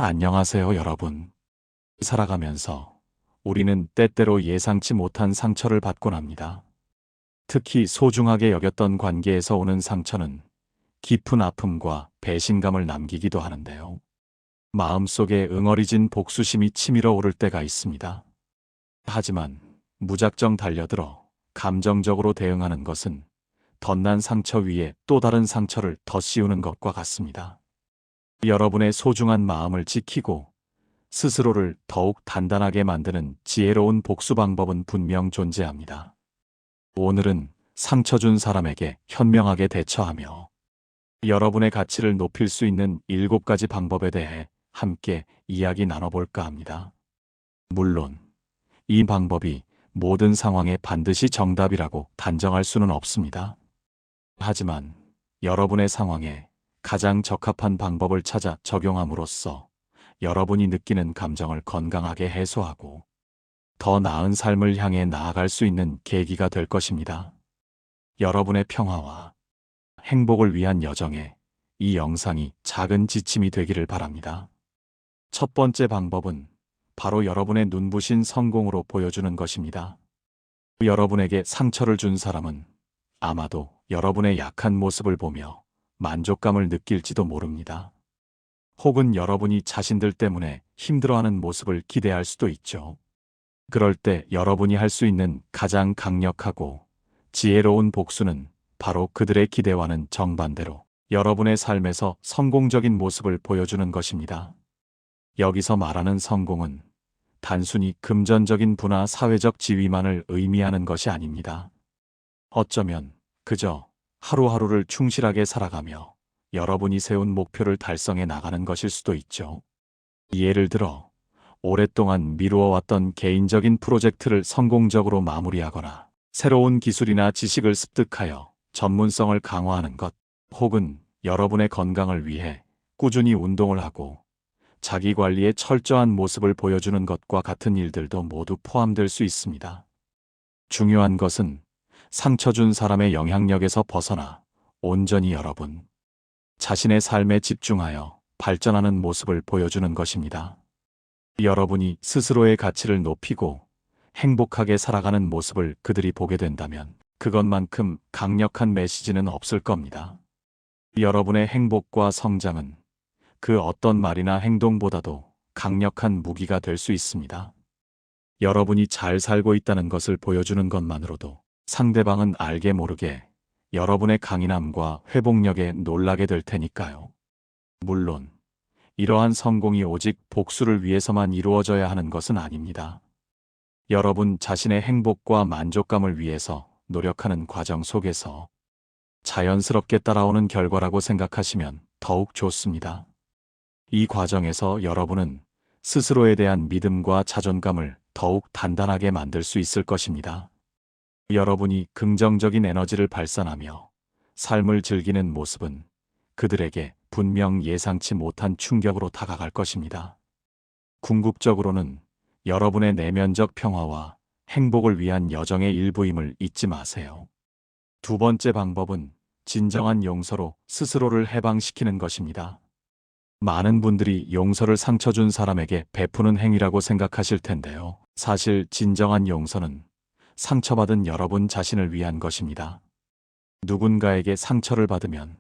안녕하세요, 여러분. 살아가면서 우리는 때때로 예상치 못한 상처를 받곤 합니다. 특히 소중하게 여겼던 관계에서 오는 상처는 깊은 아픔과 배신감을 남기기도 하는데요. 마음속에 응어리진 복수심이 치밀어 오를 때가 있습니다. 하지만 무작정 달려들어 감정적으로 대응하는 것은 덧난 상처 위에 또 다른 상처를 더 씌우는 것과 같습니다. 여러분의 소중한 마음을 지키고 스스로를 더욱 단단하게 만드는 지혜로운 복수 방법은 분명 존재합니다. 오늘은 상처 준 사람에게 현명하게 대처하며 여러분의 가치를 높일 수 있는 7가지 방법에 대해 함께 이야기 나눠볼까 합니다. 물론 이 방법이 모든 상황에 반드시 정답이라고 단정할 수는 없습니다. 하지만 여러분의 상황에 가장 적합한 방법을 찾아 적용함으로써 여러분이 느끼는 감정을 건강하게 해소하고 더 나은 삶을 향해 나아갈 수 있는 계기가 될 것입니다. 여러분의 평화와 행복을 위한 여정에 이 영상이 작은 지침이 되기를 바랍니다. 첫 번째 방법은 바로 여러분의 눈부신 성공으로 보여주는 것입니다. 여러분에게 상처를 준 사람은 아마도 여러분의 약한 모습을 보며 만족감을 느낄지도 모릅니다. 혹은 여러분이 자신들 때문에 힘들어하는 모습을 기대할 수도 있죠. 그럴 때 여러분이 할 수 있는 가장 강력하고 지혜로운 복수는 바로 그들의 기대와는 정반대로 여러분의 삶에서 성공적인 모습을 보여주는 것입니다. 여기서 말하는 성공은 단순히 금전적인 부나 사회적 지위만을 의미하는 것이 아닙니다. 어쩌면 그저 하루하루를 충실하게 살아가며 여러분이 세운 목표를 달성해 나가는 것일 수도 있죠. 예를 들어 오랫동안 미루어왔던 개인적인 프로젝트를 성공적으로 마무리하거나 새로운 기술이나 지식을 습득하여 전문성을 강화하는 것, 혹은 여러분의 건강을 위해 꾸준히 운동을 하고 자기 관리에 철저한 모습을 보여주는 것과 같은 일들도 모두 포함될 수 있습니다. 중요한 것은 상처 준 사람의 영향력에서 벗어나 온전히 여러분 자신의 삶에 집중하여 발전하는 모습을 보여주는 것입니다. 여러분이 스스로의 가치를 높이고 행복하게 살아가는 모습을 그들이 보게 된다면 그것만큼 강력한 메시지는 없을 겁니다. 여러분의 행복과 성장은 그 어떤 말이나 행동보다도 강력한 무기가 될 수 있습니다. 여러분이 잘 살고 있다는 것을 보여주는 것만으로도 상대방은 알게 모르게 여러분의 강인함과 회복력에 놀라게 될 테니까요. 물론 이러한 성공이 오직 복수를 위해서만 이루어져야 하는 것은 아닙니다. 여러분 자신의 행복과 만족감을 위해서 노력하는 과정 속에서 자연스럽게 따라오는 결과라고 생각하시면 더욱 좋습니다. 이 과정에서 여러분은 스스로에 대한 믿음과 자존감을 더욱 단단하게 만들 수 있을 것입니다. 여러분이 긍정적인 에너지를 발산하며 삶을 즐기는 모습은 그들에게 분명 예상치 못한 충격으로 다가갈 것입니다. 궁극적으로는 여러분의 내면적 평화와 행복을 위한 여정의 일부임을 잊지 마세요. 두 번째 방법은 진정한 용서로 스스로를 해방시키는 것입니다. 많은 분들이 용서를 상처 준 사람에게 베푸는 행위라고 생각하실 텐데요. 사실 진정한 용서는 상처받은 여러분 자신을 위한 것입니다. 누군가에게 상처를 받으면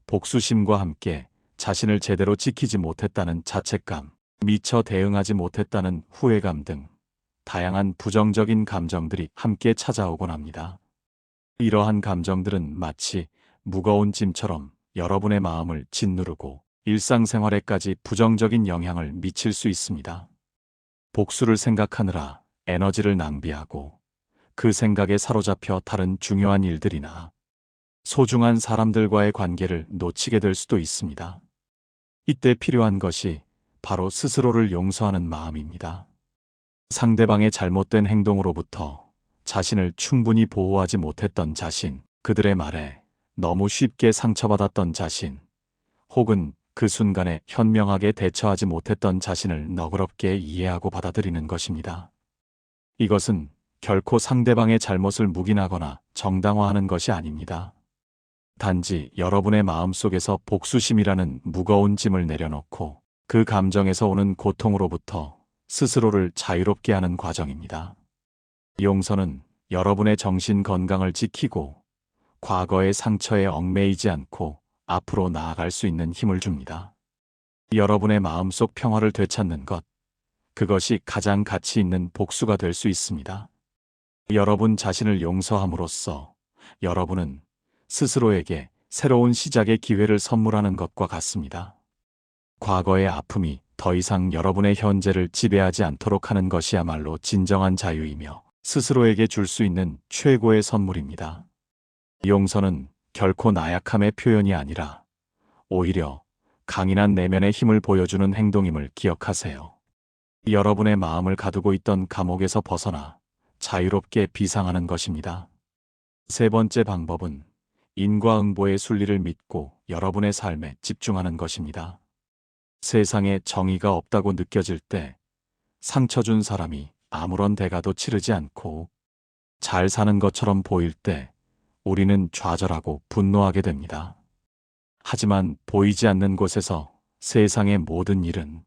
복수심과 함께 자신을 제대로 지키지 못했다는 자책감, 미처 대응하지 못했다는 후회감 등 다양한 부정적인 감정들이 함께 찾아오곤 합니다. 이러한 감정들은 마치 무거운 짐처럼 여러분의 마음을 짓누르고 일상생활에까지 부정적인 영향을 미칠 수 있습니다. 복수를 생각하느라 에너지를 낭비하고 그 생각에 사로잡혀 다른 중요한 일들이나 소중한 사람들과의 관계를 놓치게 될 수도 있습니다. 이때 필요한 것이 바로 스스로를 용서하는 마음입니다. 상대방의 잘못된 행동으로부터 자신을 충분히 보호하지 못했던 자신, 그들의 말에 너무 쉽게 상처받았던 자신, 혹은 그 순간에 현명하게 대처하지 못했던 자신을 너그럽게 이해하고 받아들이는 것입니다. 이것은 결코 상대방의 잘못을 묵인하거나 정당화하는 것이 아닙니다. 단지 여러분의 마음속에서 복수심이라는 무거운 짐을 내려놓고 그 감정에서 오는 고통으로부터 스스로를 자유롭게 하는 과정입니다. 용서는 여러분의 정신 건강을 지키고 과거의 상처에 얽매이지 않고 앞으로 나아갈 수 있는 힘을 줍니다. 여러분의 마음속 평화를 되찾는 것, 그것이 가장 가치 있는 복수가 될 수 있습니다. 여러분 자신을 용서함으로써 여러분은 스스로에게 새로운 시작의 기회를 선물하는 것과 같습니다. 과거의 아픔이 더 이상 여러분의 현재를 지배하지 않도록 하는 것이야말로 진정한 자유이며 스스로에게 줄 수 있는 최고의 선물입니다. 용서는 결코 나약함의 표현이 아니라 오히려 강인한 내면의 힘을 보여주는 행동임을 기억하세요. 여러분의 마음을 가두고 있던 감옥에서 벗어나 자유롭게 비상하는 것입니다. 세 번째 방법은 인과응보의 순리를 믿고 여러분의 삶에 집중하는 것입니다. 세상에 정의가 없다고 느껴질 때 상처 준 사람이 아무런 대가도 치르지 않고 잘 사는 것처럼 보일 때 우리는 좌절하고 분노하게 됩니다. 하지만 보이지 않는 곳에서 세상의 모든 일은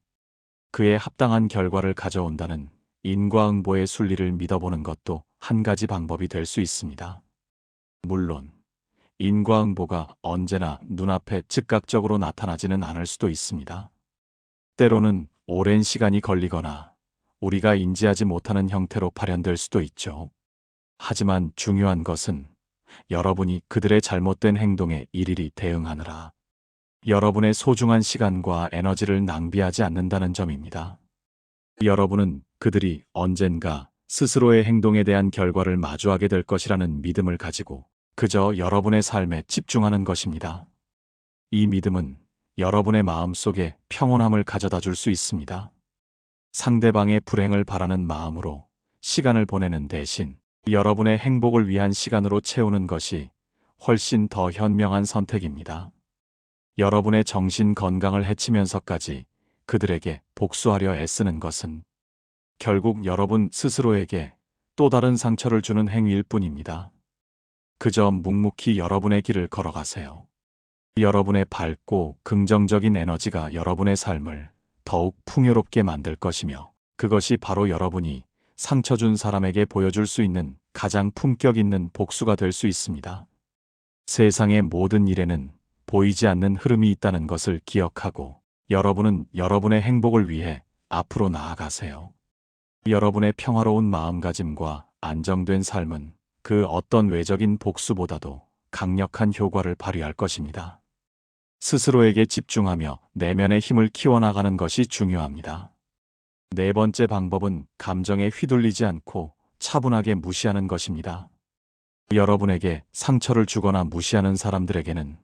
그에 합당한 결과를 가져온다는 인과응보의 순리를 믿어보는 것도 한 가지 방법이 될 수 있습니다. 물론 인과응보가 언제나 눈앞에 즉각적으로 나타나지는 않을 수도 있습니다. 때로는 오랜 시간이 걸리거나 우리가 인지하지 못하는 형태로 발현될 수도 있죠. 하지만 중요한 것은 여러분이 그들의 잘못된 행동에 일일이 대응하느라 여러분의 소중한 시간과 에너지를 낭비하지 않는다는 점입니다. 여러분은 그들이 언젠가 스스로의 행동에 대한 결과를 마주하게 될 것이라는 믿음을 가지고 그저 여러분의 삶에 집중하는 것입니다. 이 믿음은 여러분의 마음속에 평온함을 가져다 줄 수 있습니다. 상대방의 불행을 바라는 마음으로 시간을 보내는 대신 여러분의 행복을 위한 시간으로 채우는 것이 훨씬 더 현명한 선택입니다. 여러분의 정신 건강을 해치면서까지 그들에게 복수하려 애쓰는 것은 결국 여러분 스스로에게 또 다른 상처를 주는 행위일 뿐입니다. 그저 묵묵히 여러분의 길을 걸어가세요. 여러분의 밝고 긍정적인 에너지가 여러분의 삶을 더욱 풍요롭게 만들 것이며 그것이 바로 여러분이 상처 준 사람에게 보여줄 수 있는 가장 품격 있는 복수가 될 수 있습니다. 세상의 모든 일에는 보이지 않는 흐름이 있다는 것을 기억하고 여러분은 여러분의 행복을 위해 앞으로 나아가세요. 여러분의 평화로운 마음가짐과 안정된 삶은 그 어떤 외적인 복수보다도 강력한 효과를 발휘할 것입니다. 스스로에게 집중하며 내면의 힘을 키워나가는 것이 중요합니다. 네 번째 방법은 감정에 휘둘리지 않고 차분하게 무시하는 것입니다. 여러분에게 상처를 주거나 무시하는 사람들에게는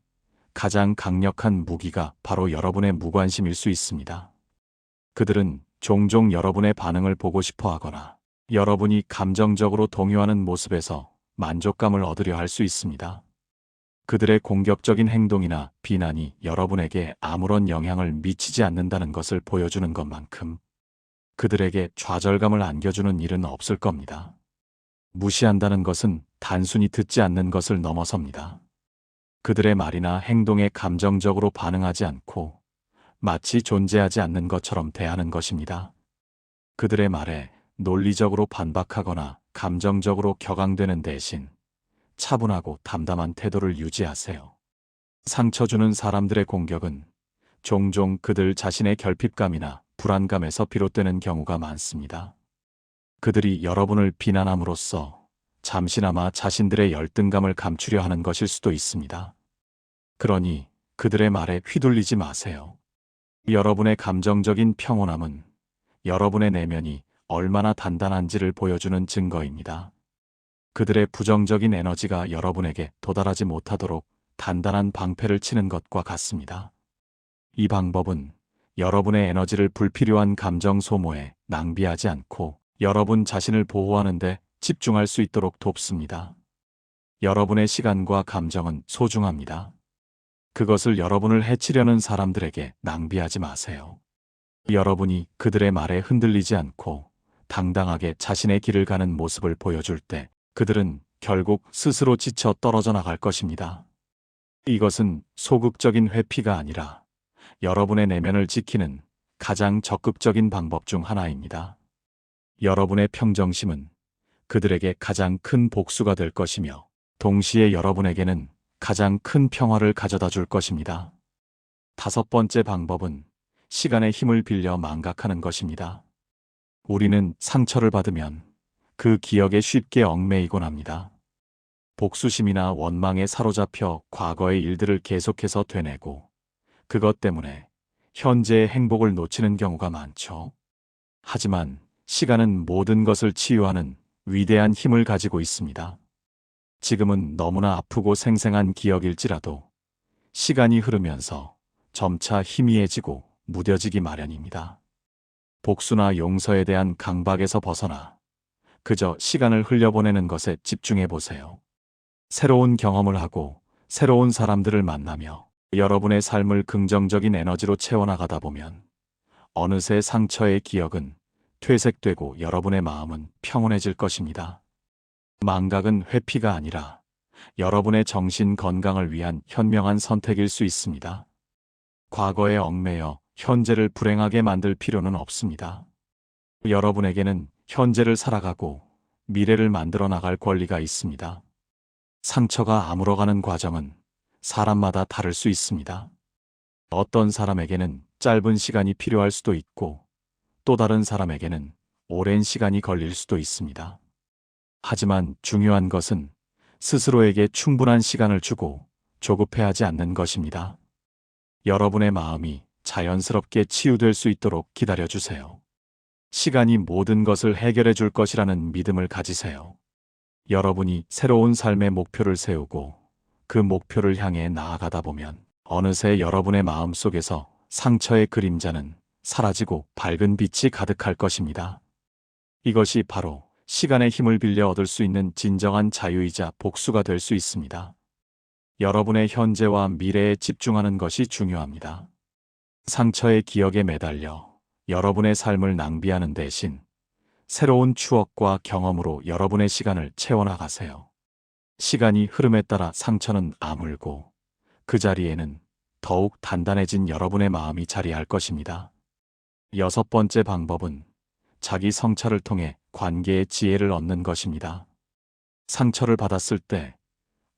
가장 강력한 무기가 바로 여러분의 무관심일 수 있습니다. 그들은 종종 여러분의 반응을 보고 싶어 하거나 여러분이 감정적으로 동요하는 모습에서 만족감을 얻으려 할 수 있습니다. 그들의 공격적인 행동이나 비난이 여러분에게 아무런 영향을 미치지 않는다는 것을 보여주는 것만큼 그들에게 좌절감을 안겨주는 일은 없을 겁니다. 무시한다는 것은 단순히 듣지 않는 것을 넘어섭니다. 그들의 말이나 행동에 감정적으로 반응하지 않고 마치 존재하지 않는 것처럼 대하는 것입니다. 그들의 말에 논리적으로 반박하거나 감정적으로 격앙되는 대신 차분하고 담담한 태도를 유지하세요. 상처 주는 사람들의 공격은 종종 그들 자신의 결핍감이나 불안감에서 비롯되는 경우가 많습니다. 그들이 여러분을 비난함으로써 잠시나마 자신들의 열등감을 감추려 하는 것일 수도 있습니다. 그러니 그들의 말에 휘둘리지 마세요. 여러분의 감정적인 평온함은 여러분의 내면이 얼마나 단단한지를 보여주는 증거입니다. 그들의 부정적인 에너지가 여러분에게 도달하지 못하도록 단단한 방패를 치는 것과 같습니다. 이 방법은 여러분의 에너지를 불필요한 감정 소모에 낭비하지 않고 여러분 자신을 보호하는 데 집중할 수 있도록 돕습니다. 여러분의 시간과 감정은 소중합니다. 그것을 여러분을 해치려는 사람들에게 낭비하지 마세요. 여러분이 그들의 말에 흔들리지 않고 당당하게 자신의 길을 가는 모습을 보여줄 때 그들은 결국 스스로 지쳐 떨어져 나갈 것입니다. 이것은 소극적인 회피가 아니라 여러분의 내면을 지키는 가장 적극적인 방법 중 하나입니다. 여러분의 평정심은 그들에게 가장 큰 복수가 될 것이며 동시에 여러분에게는 가장 큰 평화를 가져다 줄 것입니다. 다섯 번째 방법은 시간의 힘을 빌려 망각하는 것입니다. 우리는 상처를 받으면 그 기억에 쉽게 얽매이곤 합니다. 복수심이나 원망에 사로잡혀 과거의 일들을 계속해서 되뇌고 그것 때문에 현재의 행복을 놓치는 경우가 많죠. 하지만 시간은 모든 것을 치유하는 위대한 힘을 가지고 있습니다. 지금은 너무나 아프고 생생한 기억일지라도 시간이 흐르면서 점차 희미해지고 무뎌지기 마련입니다. 복수나 용서에 대한 강박에서 벗어나 그저 시간을 흘려보내는 것에 집중해 보세요. 새로운 경험을 하고 새로운 사람들을 만나며 여러분의 삶을 긍정적인 에너지로 채워나가다 보면 어느새 상처의 기억은 퇴색되고 여러분의 마음은 평온해질 것입니다. 망각은 회피가 아니라 여러분의 정신 건강을 위한 현명한 선택일 수 있습니다. 과거에 얽매여 현재를 불행하게 만들 필요는 없습니다. 여러분에게는 현재를 살아가고 미래를 만들어 나갈 권리가 있습니다. 상처가 아물어가는 과정은 사람마다 다를 수 있습니다. 어떤 사람에게는 짧은 시간이 필요할 수도 있고 또 다른 사람에게는 오랜 시간이 걸릴 수도 있습니다. 하지만 중요한 것은 스스로에게 충분한 시간을 주고 조급해하지 않는 것입니다. 여러분의 마음이 자연스럽게 치유될 수 있도록 기다려주세요. 시간이 모든 것을 해결해 줄 것이라는 믿음을 가지세요. 여러분이 새로운 삶의 목표를 세우고 그 목표를 향해 나아가다 보면 어느새 여러분의 마음 속에서 상처의 그림자는 사라지고 밝은 빛이 가득할 것입니다. 이것이 바로 시간의 힘을 빌려 얻을 수 있는 진정한 자유이자 복수가 될 수 있습니다. 여러분의 현재와 미래에 집중하는 것이 중요합니다. 상처의 기억에 매달려 여러분의 삶을 낭비하는 대신 새로운 추억과 경험으로 여러분의 시간을 채워나가세요. 시간이 흐름에 따라 상처는 아물고 그 자리에는 더욱 단단해진 여러분의 마음이 자리할 것입니다. 여섯 번째 방법은 자기 성찰을 통해 관계의 지혜를 얻는 것입니다. 상처를 받았을 때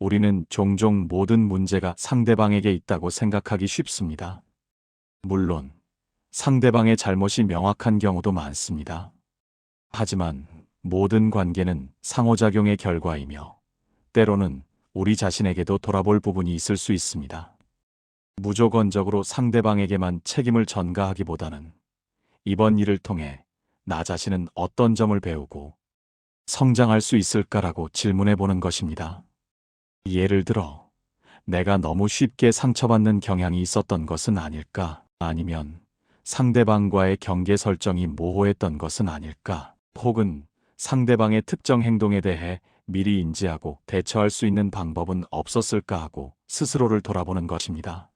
우리는 종종 모든 문제가 상대방에게 있다고 생각하기 쉽습니다. 물론 상대방의 잘못이 명확한 경우도 많습니다. 하지만 모든 관계는 상호작용의 결과이며 때로는 우리 자신에게도 돌아볼 부분이 있을 수 있습니다. 무조건적으로 상대방에게만 책임을 전가하기보다는 이번 일을 통해 나 자신은 어떤 점을 배우고 성장할 수 있을까라고 질문해 보는 것입니다. 예를 들어, 내가 너무 쉽게 상처받는 경향이 있었던 것은 아닐까? 아니면 상대방과의 경계 설정이 모호했던 것은 아닐까? 혹은 상대방의 특정 행동에 대해 미리 인지하고 대처할 수 있는 방법은 없었을까 하고 스스로를 돌아보는 것입니다.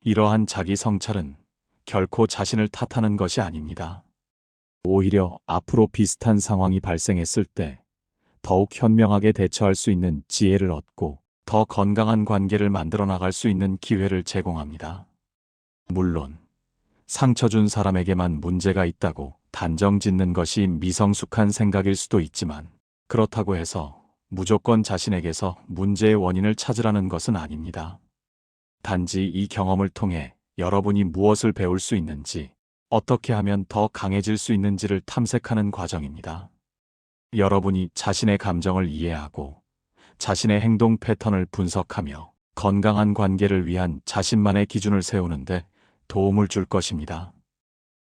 이러한 자기 성찰은 결코 자신을 탓하는 것이 아닙니다. 오히려 앞으로 비슷한 상황이 발생했을 때 더욱 현명하게 대처할 수 있는 지혜를 얻고 더 건강한 관계를 만들어 나갈 수 있는 기회를 제공합니다. 물론 상처 준 사람에게만 문제가 있다고 단정 짓는 것이 미성숙한 생각일 수도 있지만 그렇다고 해서 무조건 자신에게서 문제의 원인을 찾으라는 것은 아닙니다. 단지 이 경험을 통해 여러분이 무엇을 배울 수 있는지, 어떻게 하면 더 강해질 수 있는지를 탐색하는 과정입니다. 여러분이 자신의 감정을 이해하고 자신의 행동 패턴을 분석하며 건강한 관계를 위한 자신만의 기준을 세우는데 도움을 줄 것입니다.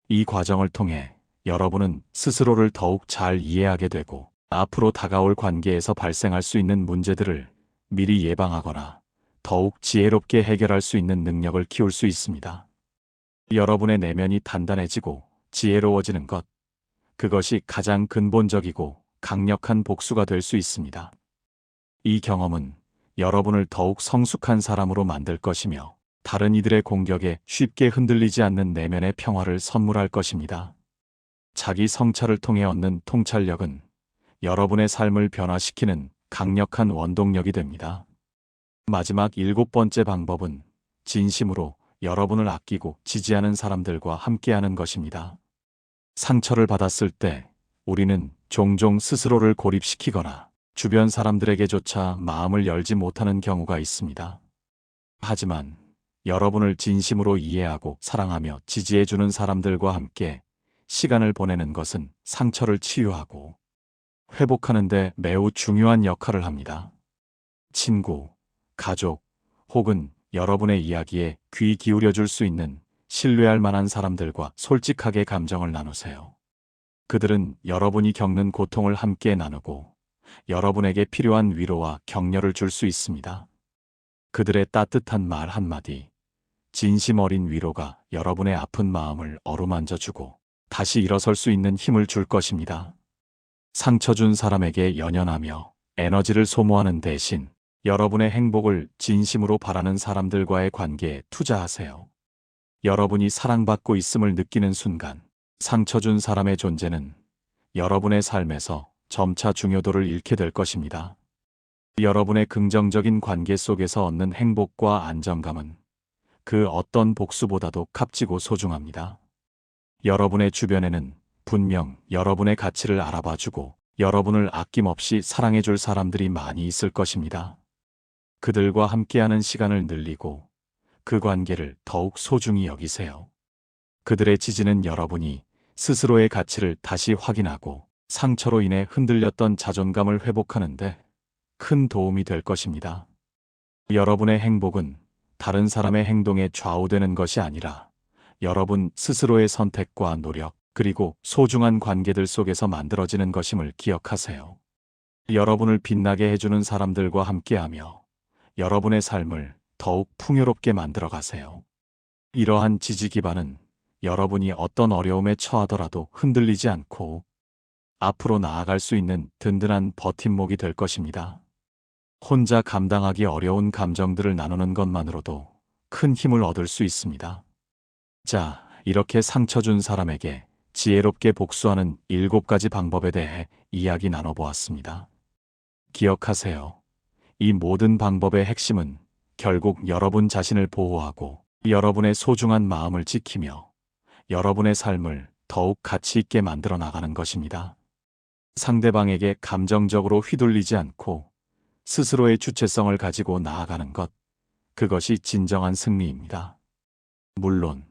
이 과정을 통해 여러분은 스스로를 더욱 잘 이해하게 되고 앞으로 다가올 관계에서 발생할 수 있는 문제들을 미리 예방하거나 더욱 지혜롭게 해결할 수 있는 능력을 키울 수 있습니다. 여러분의 내면이 단단해지고 지혜로워지는 것, 그것이 가장 근본적이고 강력한 복수가 될 수 있습니다. 이 경험은 여러분을 더욱 성숙한 사람으로 만들 것이며 다른 이들의 공격에 쉽게 흔들리지 않는 내면의 평화를 선물할 것입니다. 자기 성찰을 통해 얻는 통찰력은 여러분의 삶을 변화시키는 강력한 원동력이 됩니다. 마지막 일곱 번째 방법은 진심으로 여러분을 아끼고 지지하는 사람들과 함께하는 것입니다. 상처를 받았을 때 우리는 종종 스스로를 고립시키거나 주변 사람들에게조차 마음을 열지 못하는 경우가 있습니다. 하지만 여러분을 진심으로 이해하고 사랑하며 지지해주는 사람들과 함께 시간을 보내는 것은 상처를 치유하고 회복하는 데 매우 중요한 역할을 합니다. 친구, 가족, 혹은 여러분의 이야기에 귀 기울여 줄 수 있는 신뢰할 만한 사람들과 솔직하게 감정을 나누세요. 그들은 여러분이 겪는 고통을 함께 나누고 여러분에게 필요한 위로와 격려를 줄 수 있습니다. 그들의 따뜻한 말 한마디, 진심 어린 위로가 여러분의 아픈 마음을 어루만져주고 다시 일어설 수 있는 힘을 줄 것입니다. 상처 준 사람에게 연연하며 에너지를 소모하는 대신 여러분의 행복을 진심으로 바라는 사람들과의 관계에 투자하세요. 여러분이 사랑받고 있음을 느끼는 순간 상처 준 사람의 존재는 여러분의 삶에서 점차 중요도를 잃게 될 것입니다. 여러분의 긍정적인 관계 속에서 얻는 행복과 안정감은 그 어떤 복수보다도 값지고 소중합니다. 여러분의 주변에는 분명 여러분의 가치를 알아봐주고 여러분을 아낌없이 사랑해줄 사람들이 많이 있을 것입니다. 그들과 함께하는 시간을 늘리고 그 관계를 더욱 소중히 여기세요. 그들의 지지는 여러분이 스스로의 가치를 다시 확인하고 상처로 인해 흔들렸던 자존감을 회복하는데 큰 도움이 될 것입니다. 여러분의 행복은 다른 사람의 행동에 좌우되는 것이 아니라 여러분 스스로의 선택과 노력, 그리고 소중한 관계들 속에서 만들어지는 것임을 기억하세요. 여러분을 빛나게 해주는 사람들과 함께하며 여러분의 삶을 더욱 풍요롭게 만들어 가세요. 이러한 지지 기반은 여러분이 어떤 어려움에 처하더라도 흔들리지 않고 앞으로 나아갈 수 있는 든든한 버팀목이 될 것입니다. 혼자 감당하기 어려운 감정들을 나누는 것만으로도 큰 힘을 얻을 수 있습니다. 자, 이렇게 상처 준 사람에게 지혜롭게 복수하는 7가지 방법에 대해 이야기 나눠보았습니다. 기억하세요. 이 모든 방법의 핵심은 결국 여러분 자신을 보호하고 여러분의 소중한 마음을 지키며 여러분의 삶을 더욱 가치 있게 만들어 나가는 것입니다. 상대방에게 감정적으로 휘둘리지 않고 스스로의 주체성을 가지고 나아가는 것, 그것이 진정한 승리입니다. 물론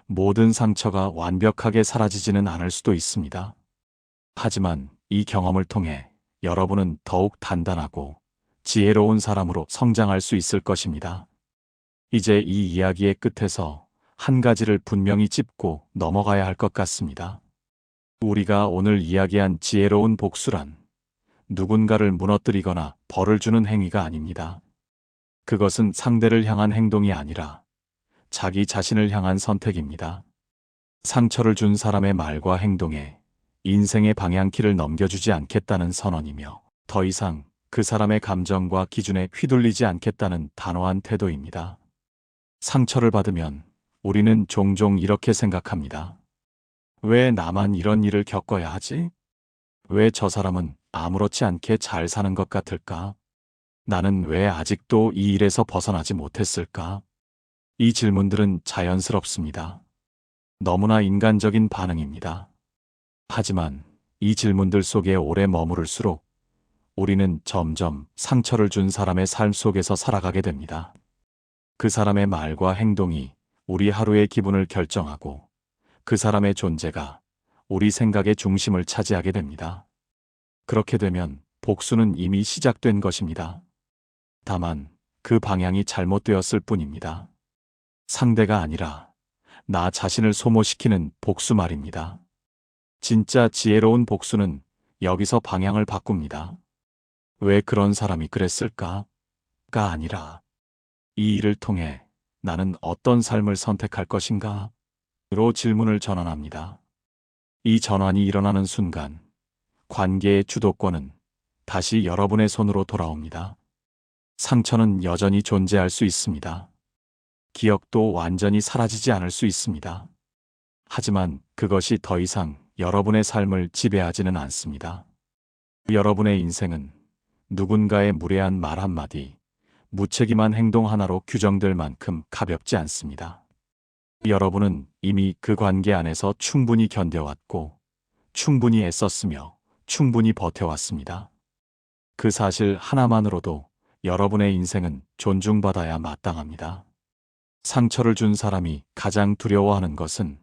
모든 상처가 완벽하게 사라지지는 않을 수도 있습니다. 하지만 이 경험을 통해 여러분은 더욱 단단하고 지혜로운 사람으로 성장할 수 있을 것입니다. 이제 이 이야기의 끝에서 한 가지를 분명히 짚고 넘어가야 할 것 같습니다. 우리가 오늘 이야기한 지혜로운 복수란 누군가를 무너뜨리거나 벌을 주는 행위가 아닙니다. 그것은 상대를 향한 행동이 아니라 자기 자신을 향한 선택입니다. 상처를 준 사람의 말과 행동에 인생의 방향키를 넘겨주지 않겠다는 선언이며 더 이상 그 사람의 감정과 기준에 휘둘리지 않겠다는 단호한 태도입니다. 상처를 받으면 우리는 종종 이렇게 생각합니다. 왜 나만 이런 일을 겪어야 하지? 왜 저 사람은 아무렇지 않게 잘 사는 것 같을까? 나는 왜 아직도 이 일에서 벗어나지 못했을까? 이 질문들은 자연스럽습니다. 너무나 인간적인 반응입니다. 하지만 이 질문들 속에 오래 머무를수록 우리는 점점 상처를 준 사람의 삶 속에서 살아가게 됩니다. 그 사람의 말과 행동이 우리 하루의 기분을 결정하고 그 사람의 존재가 우리 생각의 중심을 차지하게 됩니다. 그렇게 되면 복수는 이미 시작된 것입니다. 다만 그 방향이 잘못되었을 뿐입니다. 상대가 아니라 나 자신을 소모시키는 복수 말입니다. 진짜 지혜로운 복수는 여기서 방향을 바꿉니다. 왜 그런 사람이 그랬을까?가 아니라 이 일을 통해 나는 어떤 삶을 선택할 것인가? 로 질문을 전환합니다. 이 전환이 일어나는 순간 관계의 주도권은 다시 여러분의 손으로 돌아옵니다. 상처는 여전히 존재할 수 있습니다. 기억도 완전히 사라지지 않을 수 있습니다. 하지만 그것이 더 이상 여러분의 삶을 지배하지는 않습니다. 여러분의 인생은 누군가의 무례한 말 한마디, 무책임한 행동 하나로 규정될 만큼 가볍지 않습니다. 여러분은 이미 그 관계 안에서 충분히 견뎌왔고, 충분히 애썼으며, 충분히 버텨왔습니다. 그 사실 하나만으로도 여러분의 인생은 존중받아야 마땅합니다. 상처를 준 사람이 가장 두려워하는 것은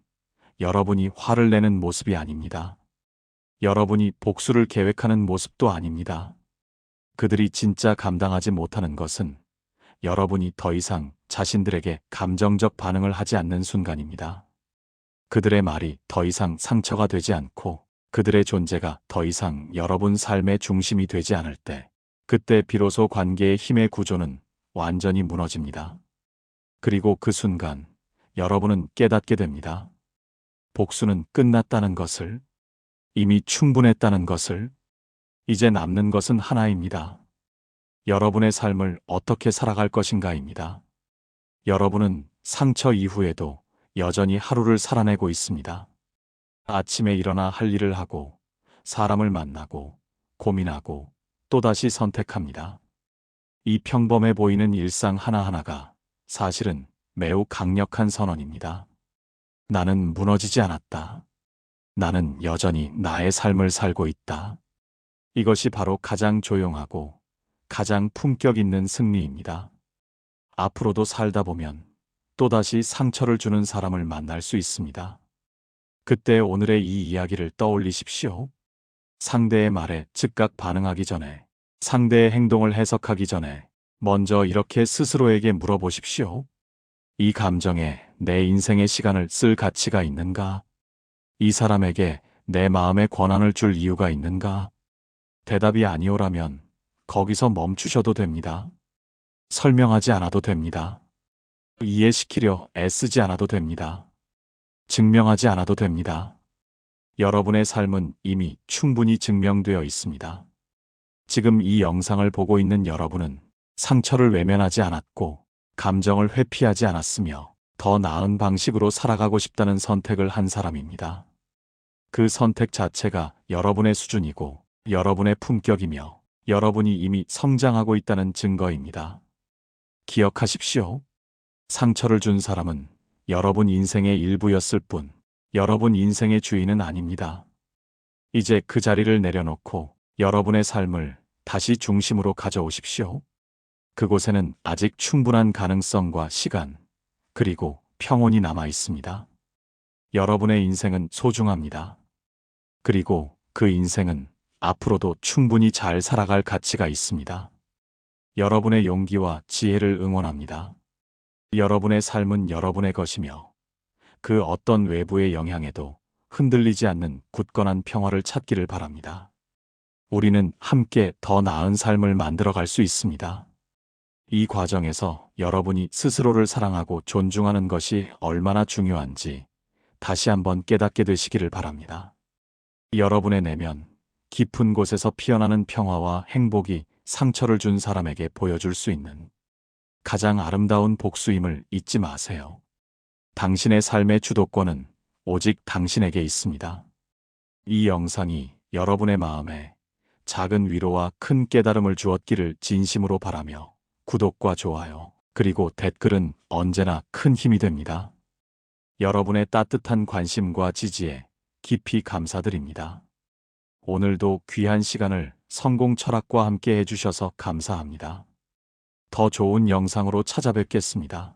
여러분이 화를 내는 모습이 아닙니다. 여러분이 복수를 계획하는 모습도 아닙니다. 그들이 진짜 감당하지 못하는 것은 여러분이 더 이상 자신들에게 감정적 반응을 하지 않는 순간입니다. 그들의 말이 더 이상 상처가 되지 않고 그들의 존재가 더 이상 여러분 삶의 중심이 되지 않을 때, 그때 비로소 관계의 힘의 구조는 완전히 무너집니다. 그리고 그 순간 여러분은 깨닫게 됩니다. 복수는 끝났다는 것을, 이미 충분했다는 것을. 이제 남는 것은 하나입니다. 여러분의 삶을 어떻게 살아갈 것인가입니다. 여러분은 상처 이후에도 여전히 하루를 살아내고 있습니다. 아침에 일어나 할 일을 하고, 사람을 만나고, 고민하고, 또다시 선택합니다. 이 평범해 보이는 일상 하나하나가 사실은 매우 강력한 선언입니다. 나는 무너지지 않았다. 나는 여전히 나의 삶을 살고 있다. 이것이 바로 가장 조용하고 가장 품격 있는 승리입니다. 앞으로도 살다 보면 또다시 상처를 주는 사람을 만날 수 있습니다. 그때 오늘의 이 이야기를 떠올리십시오. 상대의 말에 즉각 반응하기 전에, 상대의 행동을 해석하기 전에 먼저 이렇게 스스로에게 물어보십시오. 이 감정에 내 인생의 시간을 쓸 가치가 있는가? 이 사람에게 내 마음의 권한을 줄 이유가 있는가? 대답이 아니오라면 거기서 멈추셔도 됩니다. 설명하지 않아도 됩니다. 이해시키려 애쓰지 않아도 됩니다. 증명하지 않아도 됩니다. 여러분의 삶은 이미 충분히 증명되어 있습니다. 지금 이 영상을 보고 있는 여러분은 상처를 외면하지 않았고, 감정을 회피하지 않았으며, 더 나은 방식으로 살아가고 싶다는 선택을 한 사람입니다. 그 선택 자체가 여러분의 수준이고, 여러분의 품격이며, 여러분이 이미 성장하고 있다는 증거입니다. 기억하십시오. 상처를 준 사람은 여러분 인생의 일부였을 뿐, 여러분 인생의 주인은 아닙니다. 이제 그 자리를 내려놓고 여러분의 삶을 다시 중심으로 가져오십시오. 그곳에는 아직 충분한 가능성과 시간, 그리고 평온이 남아 있습니다. 여러분의 인생은 소중합니다. 그리고 그 인생은 앞으로도 충분히 잘 살아갈 가치가 있습니다. 여러분의 용기와 지혜를 응원합니다. 여러분의 삶은 여러분의 것이며, 그 어떤 외부의 영향에도 흔들리지 않는 굳건한 평화를 찾기를 바랍니다. 우리는 함께 더 나은 삶을 만들어갈 수 있습니다. 이 과정에서 여러분이 스스로를 사랑하고 존중하는 것이 얼마나 중요한지 다시 한번 깨닫게 되시기를 바랍니다. 여러분의 내면 깊은 곳에서 피어나는 평화와 행복이 상처를 준 사람에게 보여줄 수 있는 가장 아름다운 복수임을 잊지 마세요. 당신의 삶의 주도권은 오직 당신에게 있습니다. 이 영상이 여러분의 마음에 작은 위로와 큰 깨달음을 주었기를 진심으로 바라며, 구독과 좋아요, 그리고 댓글은 언제나 큰 힘이 됩니다. 여러분의 따뜻한 관심과 지지에 깊이 감사드립니다. 오늘도 귀한 시간을 성공 철학과 함께 해주셔서 감사합니다. 더 좋은 영상으로 찾아뵙겠습니다.